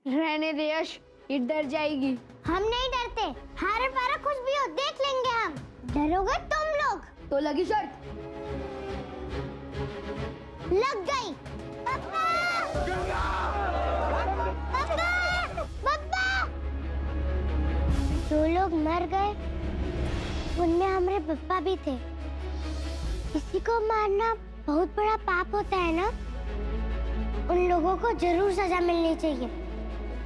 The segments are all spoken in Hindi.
रहने दे यश, ये डर जाएगी। हम नहीं डरते, हारे पारा कुछ भी हो देख लेंगे हम। डरोगे तुम लोग? तो लगी शर्त। लग गई। पापा! पापा! पापा! जो लोग मर गए उनमें हमारे पापा भी थे। किसी को मारना बहुत बड़ा पाप होता है ना? उन लोगों को जरूर सजा मिलनी चाहिए।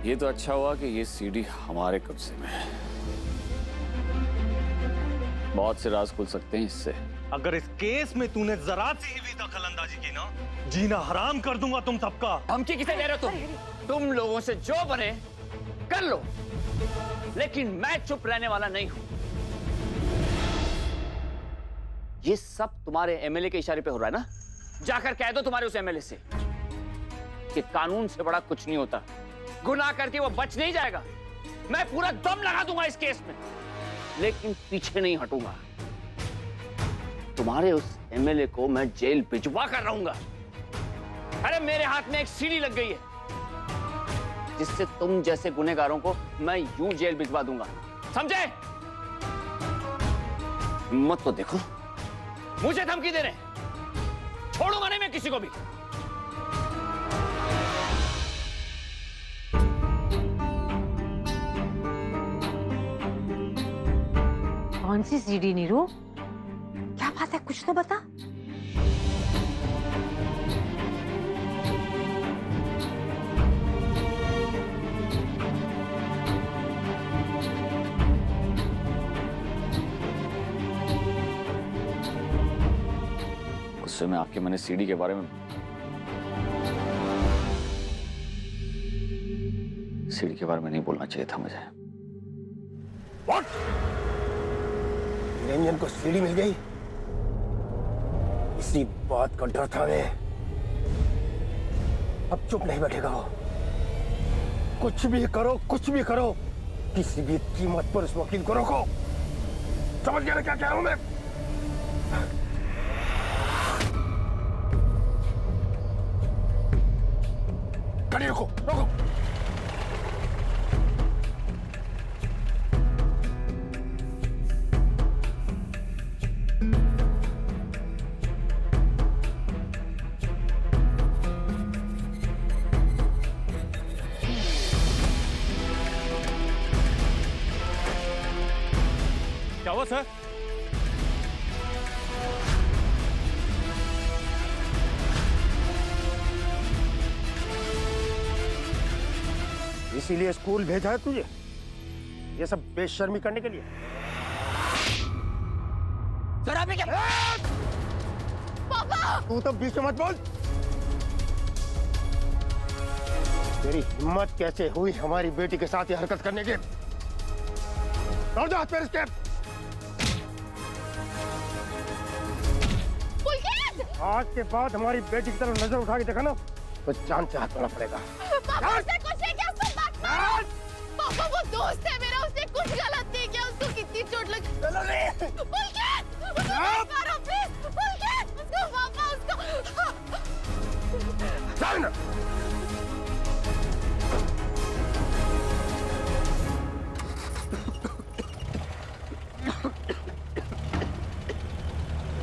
ये तो अच्छा हुआ कि ये सीडी हमारे कब्जे में है। बहुत से राज खुल सकते हैं इससे। अगर इस केस में तूने जरा सी भी दखलंदाजी की ना, जीना हराम कर दूंगा तुम सबका। धमकी किसे दे रहे हो तुम लोगों से जो बने कर लो, लेकिन मैं चुप रहने वाला नहीं हूं। ये सब तुम्हारे एमएलए के इशारे पे हो रहा है ना? जाकर कह दो तुम्हारे उस एमएलए से कि कानून से बड़ा कुछ नहीं होता। गुनाह करके वो बच नहीं जाएगा। मैं पूरा दम लगा दूंगा इस केस में, लेकिन पीछे नहीं हटूंगा। तुम्हारे उस एमएलए को मैं जेल भिजवा कर रहूंगा। अरे मेरे हाथ में एक सीडी लग गई है जिससे तुम जैसे गुनहगारों को मैं यूं जेल भिजवा दूंगा, समझे? हिम्मत तो देखो, मुझे धमकी दे रहे हैं। छोड़ूंगा नहीं मैं किसी को भी। कौन सी सीडी नीरू? क्या बात है, कुछ तो बता। गुस्से में आपके मैंने सीडी के बारे में नहीं बोलना चाहिए था मुझे। निरंजन को सीडी मिल गई, इसी बात का डर था मैं। अब चुप नहीं बैठेगा वो। कुछ भी करो, किसी भी कीमत पर उस वकील को रोको। समझ गया ना क्या कह रहा हूं मैं? गाड़ी रोको। क्या हुआ सर? इसीलिए स्कूल भेजा है तुझे, ये सब बेशर्मी करने के लिए? सर आप क्या? पापा! तू तो बीच में मत बोल। तेरी हिम्मत कैसे हुई हमारी बेटी के साथ ये हरकत करने की? तोड़ दो हाथ पैर इसके। आज के बाद हमारी बेटी की तरफ नजर उठा के देखा ना तो जान से हाथ मारना पड़ेगा। पापा उसने कुछ नहीं किया, उसको मत मारो। पापा वो दोस्त है मेरा, उसने कुछ गलत नहीं किया। उसको कितनी चोट लगी। पुलकित! उसको मत मारो प्लीज। पुलकित! उसको पापा उसको। चल!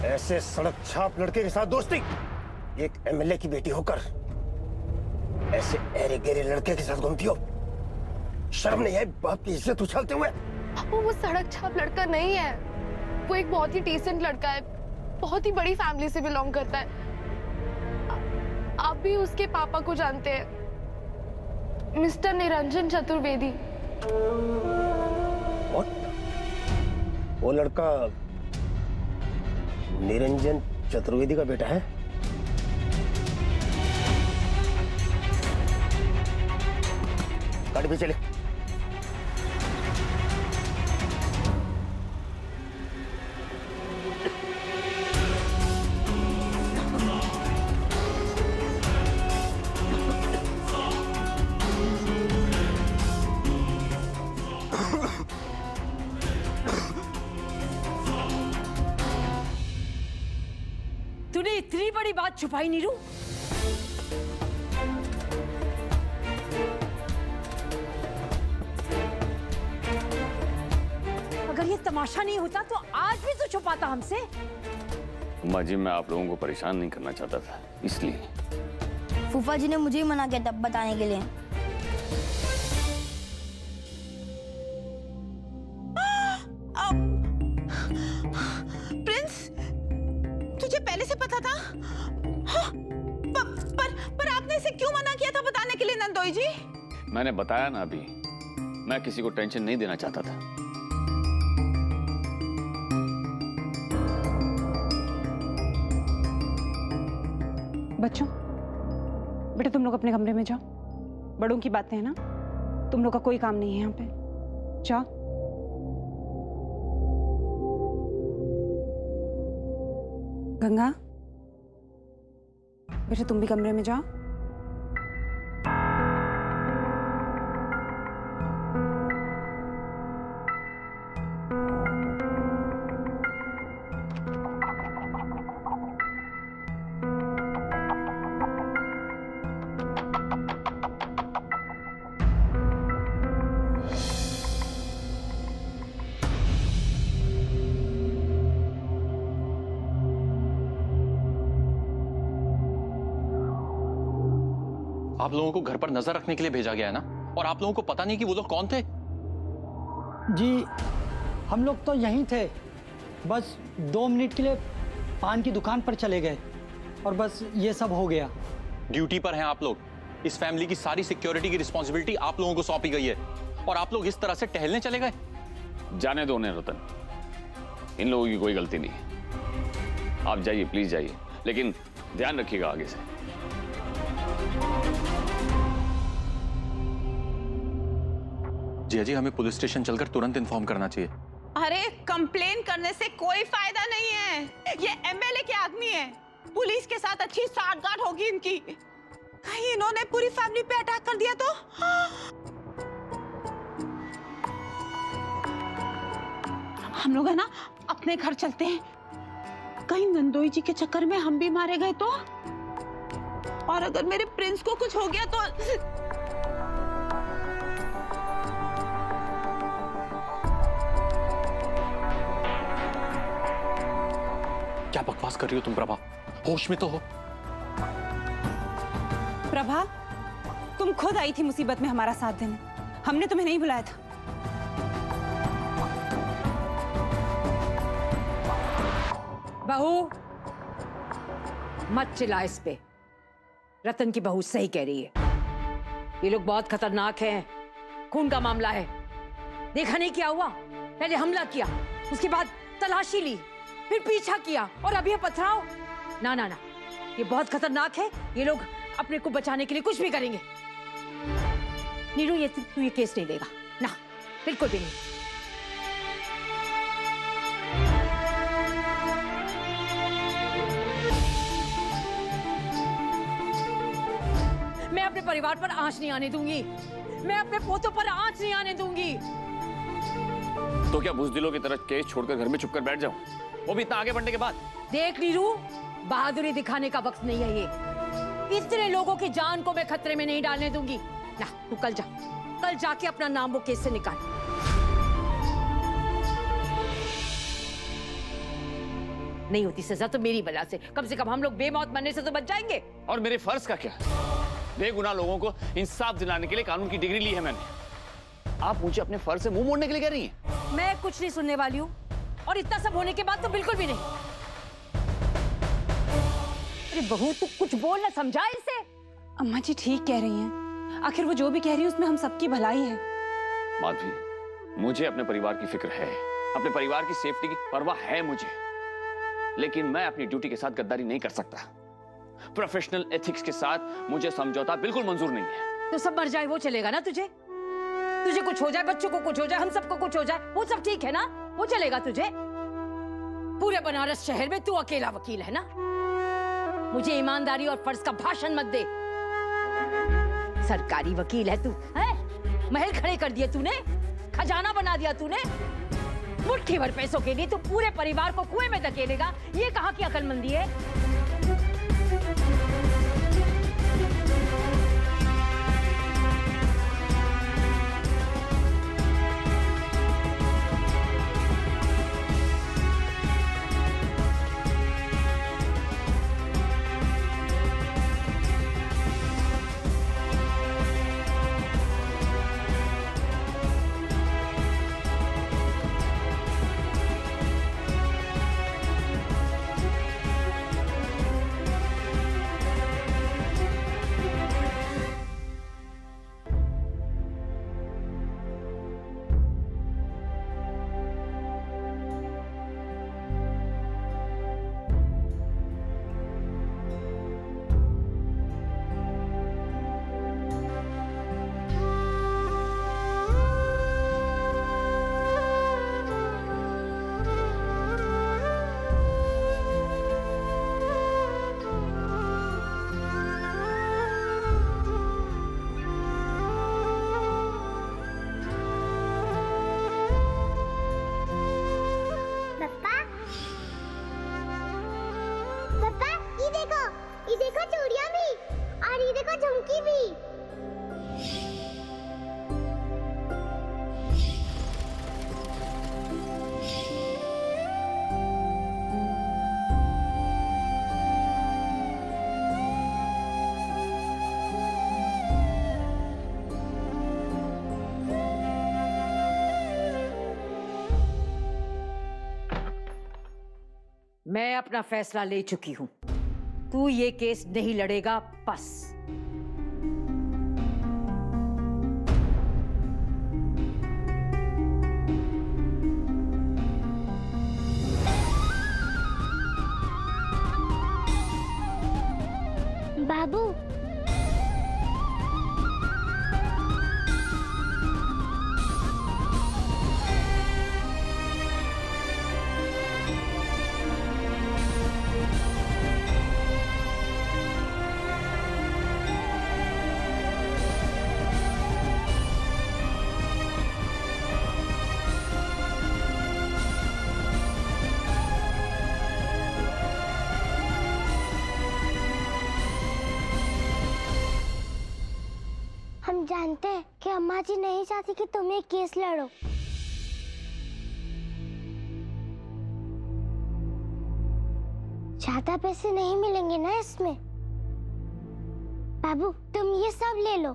ऐसे सड़क छाप लड़के के साथ दोस्ती, एक एमएलए की बेटी होकर ऐसे एरे गेरे लड़के के साथ घूमती हो? शर्म नहीं है बाप की इज्जत उछालते हुए? वो सड़क छाप लड़का नहीं है, वो एक बहुत ही डिसेंट लड़का है, बहुत ही बड़ी फैमिली से बिलोंग करता है। आप भी उसके पापा को जानते हैं, मिस्टर निरंजन चतुर्वेदी। वो लड़का निरंजन चतुर्वेदी का बेटा है? गाड़ी पे चले। तूने इतनी बड़ी बात बात छुपाई नीरू? अगर ये तमाशा नहीं होता तो आज भी तो छुपाता हमसे। अम्मा जी, मैं आप लोगों को परेशान नहीं करना चाहता था, इसलिए। फूफा जी ने मुझे ही मना किया था बताने के लिए। प्रिंस, तुझे पहले से पता था? हाँ, पर आपने इसे क्यों मना किया था बताने के लिए नंदोई जी? मैंने बताया ना अभी, मैं किसी को टेंशन नहीं देना चाहता था। बच्चों, बेटा तुम लोग अपने कमरे में जाओ। बड़ों की बातें हैं ना, तुम लोग का कोई काम नहीं है यहाँ पे। जाओ। गंगा, बेटा तुम भी कमरे में जाओ। आप लोगों को घर पर नजर रखने के लिए भेजा गया है ना, और आप लोगों को पता नहीं कि वो लोग कौन थे? जी हम लोग तो यहीं थे, बस 2 मिनट के लिए पान की दुकान पर चले गए और बस ये सब हो गया। ड्यूटी पर हैं आप लोग। इस फैमिली की सारी सिक्योरिटी की रिस्पॉन्सिबिलिटी आप लोगों को सौंपी गई है, और आप लोग इस तरह से टहलने चले गए। जाने दो उन्हें रतन, इन लोगों की कोई गलती नहीं है। आप जाइए, प्लीज जाइए, लेकिन ध्यान रखिएगा आगे से। जी, हमें पुलिस स्टेशन चलकर तुरंत इन्फॉर्म करना चाहिए। अरे कंप्लेन करने से कोई फायदा नहीं है, ये एमएलए के आदमी है। पुलिस के साथ अच्छी साठगांठ होगी इनकी। कहीं इन्होंने पूरी फैमिली पे अटैक कर दिया तो? हम लोग है ना अपने घर चलते हैं, कहीं नंदोई जी के चक्कर में हम भी मारे गए तो, और अगर मेरे प्रिंस को कुछ हो गया तो। क्या बकवास कर रही हो तुम प्रभा? होश में तो हो। प्रभा, तुम खुद आई थी मुसीबत में हमारा साथ देने, हमने तुम्हें नहीं बुलाया था। बहू, मत चिल्ला इस पे। रतन की बहू सही कह रही है, ये लोग बहुत खतरनाक हैं, खून का मामला है। देखा नहीं क्या हुआ? पहले हमला किया, उसके बाद तलाशी ली, फिर पीछा किया, और अभी पथराव। ना ना ना, ये बहुत खतरनाक है। ये लोग अपने को बचाने के लिए कुछ भी करेंगे। नीरू, ये तू ये केस नहीं लेगा ना, बिल्कुल भी नहीं। मैं अपने परिवार पर आंच नहीं आने दूंगी, मैं अपने पोतों पर आंच नहीं आने दूंगी। तो क्या बुजदिलों की तरह केस छोड़कर घर में चुप कर बैठ जाऊं, वो भी इतना आगे बढ़ने के बाद? देख नीरू, बहादुरी दिखाने का वक्त नहीं है ये। इतने लोगों की जान को मैं खतरे में नहीं डालने दूंगी ना। तू कल जाके अपना नाम वो केस से निकाल। नहीं होती सजा तो मेरी वजह से, कम हम लोग बेमौत मरने से तो बच जाएंगे। और मेरे फर्ज का क्या? बेगुनाह लोगों को इंसाफ दिलाने के लिए कानून की डिग्री ली है मैंने। आप मुझे अपने फर्ज से मुंह मोड़ने के लिए कह रही हैं? मैं कुछ नहीं सुनने वाली हूँ, और इतना सब होने के बाद तो बिल्कुल भी नहीं। अरे बहू, तू कुछ बोल ना, समझा इसे। अम्मा जी ठीक कह रही हैं, आखिर वो जो भी कह रही है उसमें हम सबकी भलाई है। माधवी, मुझे अपने परिवार की फिक्र है, अपने परिवार की सेफ्टी की परवाह है मुझे, लेकिन मैं अपनी ड्यूटी के साथ गद्दारी नहीं कर सकता। प्रोफेशनल एथिक्स के साथ मुझे समझौता बिल्कुल मंजूर नहीं है। तो सब मर जाए वो चलेगा ना तुझे? तुझे कुछ हो जाए, बच्चों को कुछ हो जाए, हम सबको कुछ हो जाए, वो सब ठीक है ना? वो चलेगा तुझे? पूरे बनारस शहर में तू अकेला वकील है ना? मुझे ईमानदारी और फर्ज का भाषण मत दे। सरकारी वकील है तू, है? महल खड़े कर दिए तूने, खजाना बना दिया तूने। मुट्ठी भर पैसों के लिए तू पूरे परिवार को कुएं में धकेलेगा, ये कहाँ की अकलमंदी है? मैं अपना फैसला ले चुकी हूं। तू ये केस नहीं लड़ेगा बस। बाबू, हम जानते हैं कि अम्मा जी नहीं चाहती कि तुम ये केस लड़ो। ज्यादा पैसे नहीं मिलेंगे ना इसमें। बाबू, तुम ये सब ले लो,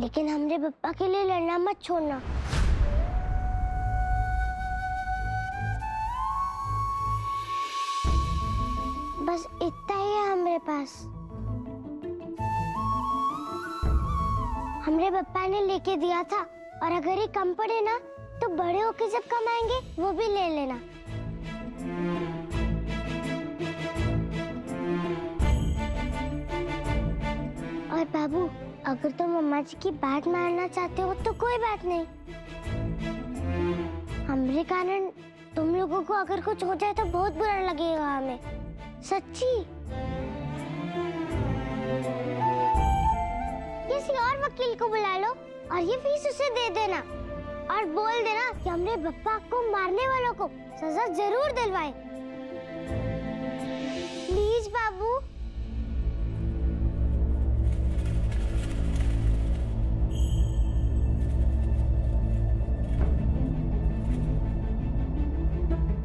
लेकिन हमरे पप्पा के लिए लड़ना मत छोड़ना। बस इतना ही है हमारे पास। हमरे पप्पा ने लेके दिया था, और अगर ये कम पड़े ना तो बड़े होके जब कमाएंगे वो भी ले लेना। और बाबू, अगर तुम अम्मा जी की बात मानना चाहते हो तो कोई बात नहीं। हमरे कारण तुम लोगों को अगर कुछ हो जाए तो बहुत बुरा लगेगा हमें, सच्ची। किसी और वकील को बुला लो और ये फीस उसे दे देना, और बोल देना कि हमने पप्पा को मारने वालों को सजा जरूर दिलवाए। प्लीज बाबू।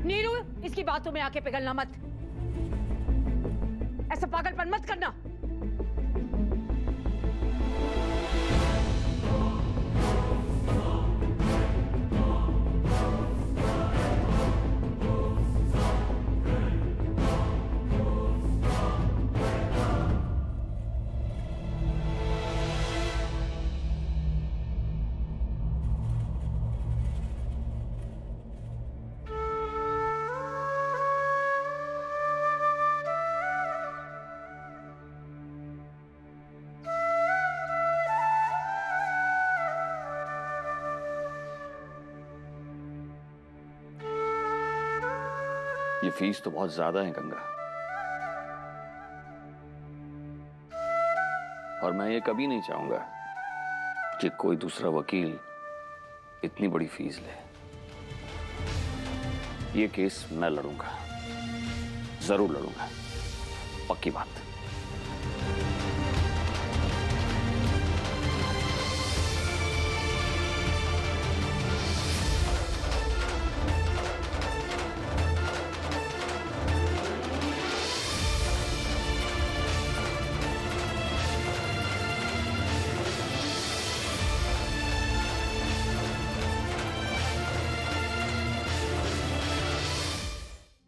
नीरू, इसकी बातों में आके पिघलना मत। ऐसा पागलपन मत करना। ये फीस तो बहुत ज्यादा है गंगा, और मैं ये कभी नहीं चाहूंगा कि कोई दूसरा वकील इतनी बड़ी फीस ले। ये केस मैं लड़ूंगा, जरूर लड़ूंगा, पक्की बात।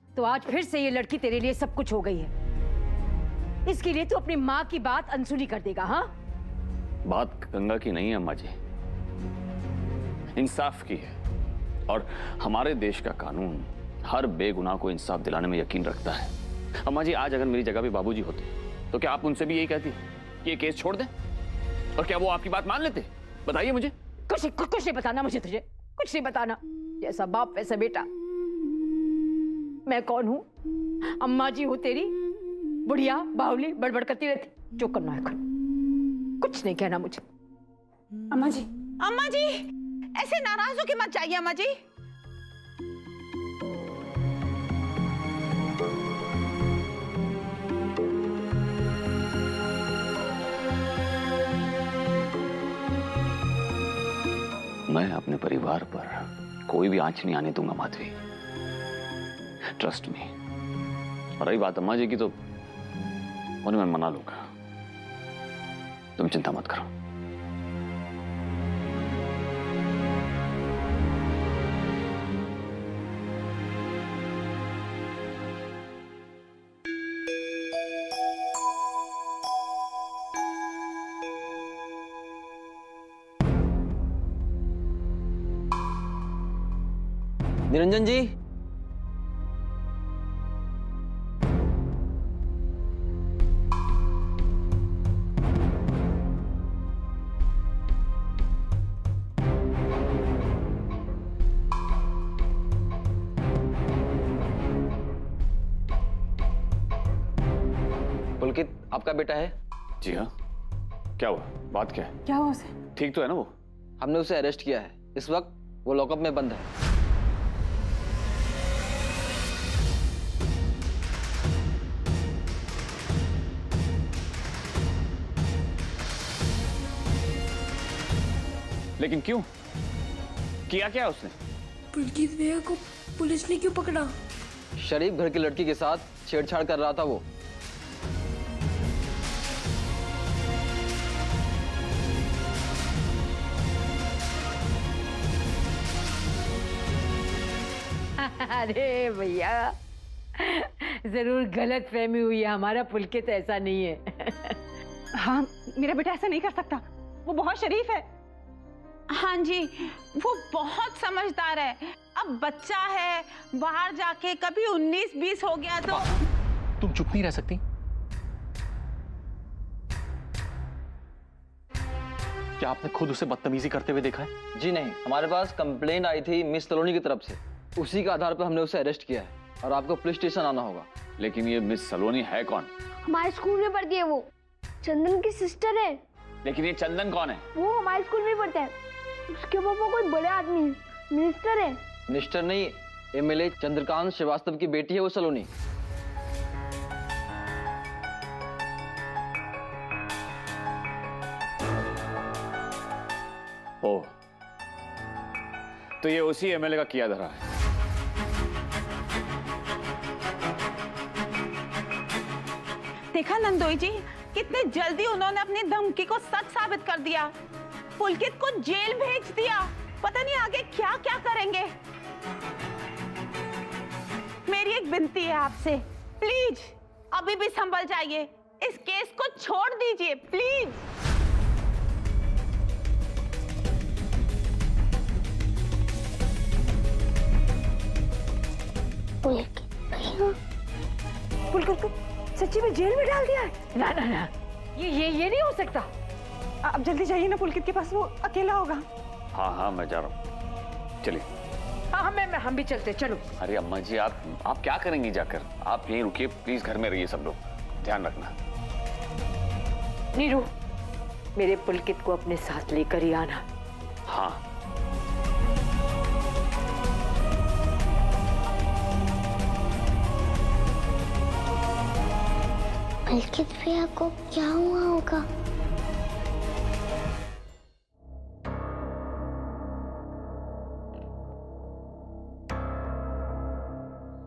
तो आज फिर से ये लड़की तेरे लिए सब कुछ हो गई है। इसके लिए तू अपनी माँ की बात अनसुनी कर देगा? हाँ, बात गंगा की नहीं है अम्मा जी, इंसाफ की है। और हमारे देश का कानून हर बेगुनाह को इंसाफ दिलाने में यकीन रखता है। अम्मा जी, आज अगर मेरी जगह पे बाबूजी होते तो क्या आप उनसे भी यही कहती कि ये केस छोड़ दें? और क्या वो आपकी बात मान लेते? बताइए मुझे। कुछ नहीं बताना मुझे, तुझे कुछ नहीं बताना। जैसा बाप वैसा बेटा। मैं कौन हूँ? अम्मा जी हूँ तेरी, बुढ़िया बाहुली बड़बड़ करती रहती। जो करना है कर, कुछ नहीं कहना मुझे। अम्मा जी, अम्मा जी, ऐसे नाराज होके मत जाइए अम्मा जी। मैं अपने परिवार पर कोई भी आंच नहीं आने दूंगा माधवी, ट्रस्ट मी। और रही बात अम्मा जी की, तो उन्हें मैं मना लूंगा, तुम चिंता मत करो। निरंजन जी, पुलकित आपका बेटा है? जी हाँ, क्या हुआ? बात क्या है? क्या हुआ उसे? ठीक तो है ना वो? हमने उसे अरेस्ट किया है। इस वक्त वो लॉकअप में बंद है। लेकिन क्यों? किया क्या उसने? पुलकित भैया को पुलिस ने क्यों पकड़ा? शरीफ घर की लड़की के साथ छेड़छाड़ कर रहा था वो। अरे भैया, जरूर गलत फहमी हुई है। हमारा पुलकित ऐसा नहीं है। हाँ, मेरा बेटा ऐसा नहीं कर सकता। वो बहुत शरीफ है। हाँ जी, वो बहुत समझदार है। अब बच्चा है, बाहर जाके कभी 19-20 हो गया तो। तुम चुप नहीं रह सकती? क्या आपने खुद उसे बदतमीजी करते हुए देखा है? जी नहीं, हमारे पास कंप्लेंट आई थी मिस सलोनी की तरफ से। उसी के आधार पर हमने उसे अरेस्ट किया है और आपको पुलिस स्टेशन आना होगा। लेकिन ये मिस सलोनी है कौन? हमारे स्कूल में पढ़ती है वो, चंदन की सिस्टर है। लेकिन ये चंदन कौन है? वो हमारे स्कूल में पढ़ता है। उसके पापा कोई बड़े आदमी है, मिनिस्टर है। मिनिस्टर नहीं, एमएलए चंद्रकांत श्रीवास्तव की बेटी है वो सलोनी। ओह, तो ये उसी एमएलए का किया धरा है। देखा नंदोई जी, कितने जल्दी उन्होंने अपनी धमकी को सच साबित कर दिया। पुलकित को जेल भेज दिया। पता नहीं आगे क्या क्या करेंगे। मेरी एक विनती है आपसे, प्लीज अभी भी संभल जाइए। इस केस को छोड़ दीजिए प्लीज। पुलकित को सच्ची में जेल में डाल दिया है? ना ना ना, ये नहीं हो सकता। अब जल्दी जाइए ना पुलकित के पास, वो अकेला होगा। हाँ हाँ, मैं जा रहा हूँ। चलिए। हाँ, हम भी चलते। चलो। अरे अम्मा जी, आप क्या करेंगी जाकर? आप यहीं रुकिए प्लीज, घर में रहिए सब लोग, ध्यान रखना। नीरू, मेरे पुलकित को अपने साथ लेकर ही आना। हाँ। पुलकित भैया को क्या हुआ होगा?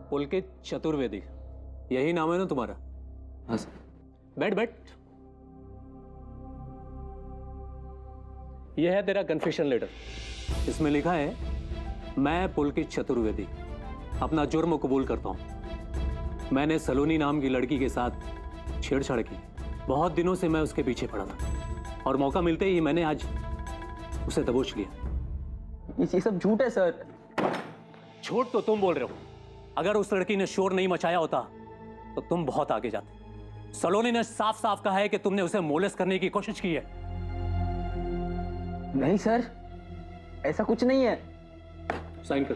पुलकित चतुर्वेदी, यही नाम है ना तुम्हारा? हाँ सर। बैठ बैठ। यह है तेरा कन्फेशन लेटर। इसमें लिखा है, मैं पुलकित चतुर्वेदी अपना जुर्म कबूल करता हूं। मैंने सलोनी नाम की लड़की के साथ छेड़छाड़ की। बहुत दिनों से मैं उसके पीछे पड़ा था और मौका मिलते ही मैंने आज उसे दबोच लिया। ये सब झूठ है सर। झूठ तो तुम बोल रहे हो। अगर उस लड़की ने शोर नहीं मचाया होता तो तुम बहुत आगे जाते। सलोनी ने साफ साफ कहा है कि तुमने उसे मोलेस्ट करने की कोशिश की है। नहीं सर, ऐसा कुछ नहीं है। साइन कर।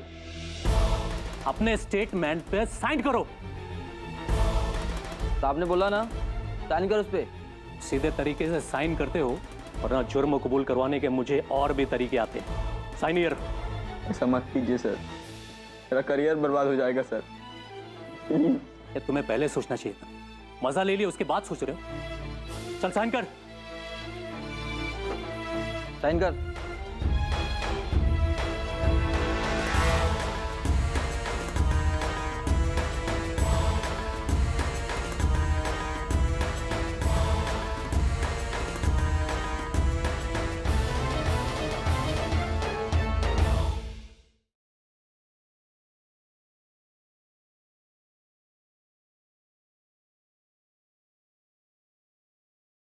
अपने स्टेटमेंट पे साइन करो। साहब ने बोला ना, साइन कर उस पे। सीधे तरीके से साइन करते हो वरना जुर्म कबूल करवाने के मुझे और भी तरीके आते हैं। Sign here. ऐसा मत कीजिए सर, मेरा करियर बर्बाद हो जाएगा सर। ये तुम्हें पहले सोचना चाहिए था। मजा ले लिया उसके बाद सोच रहे हो। चल साइन कर। साइन कर।